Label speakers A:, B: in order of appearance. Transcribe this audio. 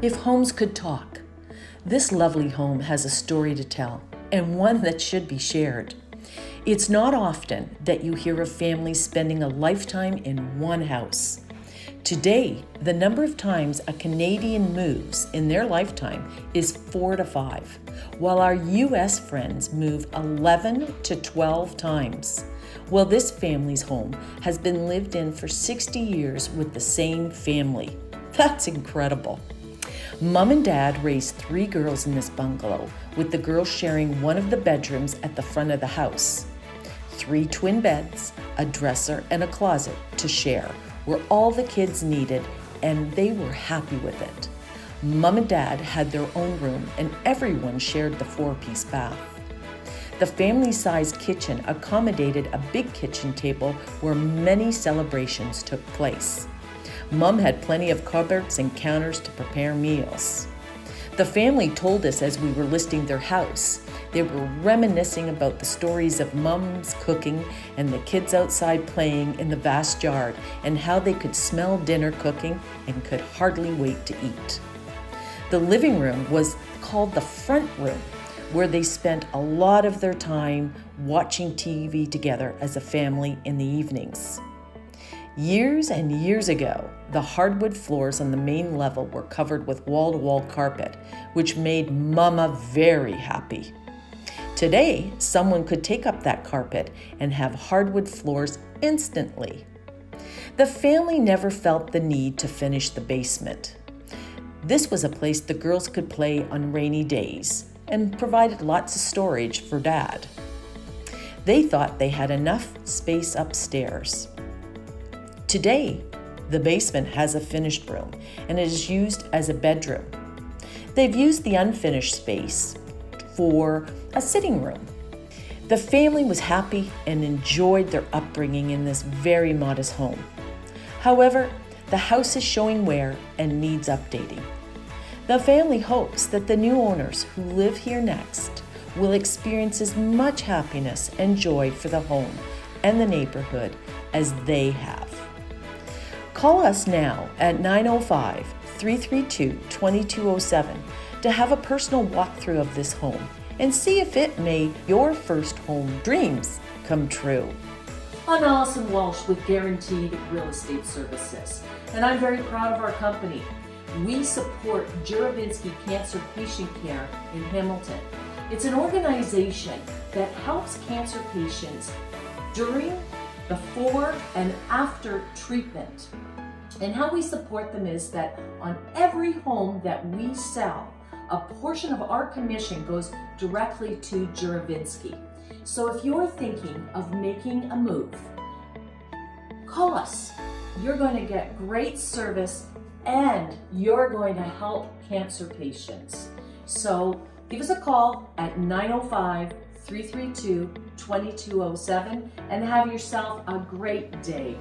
A: If homes could talk, this lovely home has a story to tell, and one that should be shared. It's not often that you hear of families spending a lifetime in one house. Today, the number of times a Canadian moves in their lifetime is 4 to 5, while our US friends move 11 to 12 times. Well, this family's home has been lived in for 60 years with the same family. That's incredible. Mom and Dad raised 3 girls in this bungalow, with the girls sharing one of the bedrooms at the front of the house. 3 twin beds, a dresser, and a closet to share were all the kids needed, and they were happy with it. Mom and Dad had their own room, and everyone shared the 4-piece bath. The family-sized kitchen accommodated a big kitchen table where many celebrations took place. Mom had plenty of cupboards and counters to prepare meals. The family told us as we were listing their house, they were reminiscing about the stories of Mom's cooking and the kids outside playing in the vast yard, and how they could smell dinner cooking and could hardly wait to eat. The living room was called the front room, where they spent a lot of their time watching TV together as a family in the evenings. Years and years ago, the hardwood floors on the main level were covered with wall-to-wall carpet, which made Momma very happy. Today, someone could take up that carpet and have hardwood floors instantly. The family never felt the need to finish the basement. This was a place the girls could play on rainy days and provided lots of storage for Dad. They thought they had enough space upstairs. Today, the basement has a finished room and it is used as a bedroom. They've used the unfinished space for a sitting room. The family was happy and enjoyed their upbringing in this very modest home. However, the house is showing wear and needs updating. The family hopes that the new owners who live here next will experience as much happiness and joy for the home and the neighborhood as they have. Call us now at 905-332-2207 to have a personal walkthrough of this home and see if it made your first home dreams come true.
B: I'm Alison Walsh with Guaranteed Real Estate Services, and I'm very proud of our company. We support Juravinski Cancer Patient Care in Hamilton. It's an organization that helps cancer patients during, before, and after treatment. And how we support them is that on every home that we sell, a portion of our commission goes directly to Juravinski. So if you're thinking of making a move, call us. You're going to get great service and you're going to help cancer patients. So give us a call at 905-332-2207 and have yourself a great day.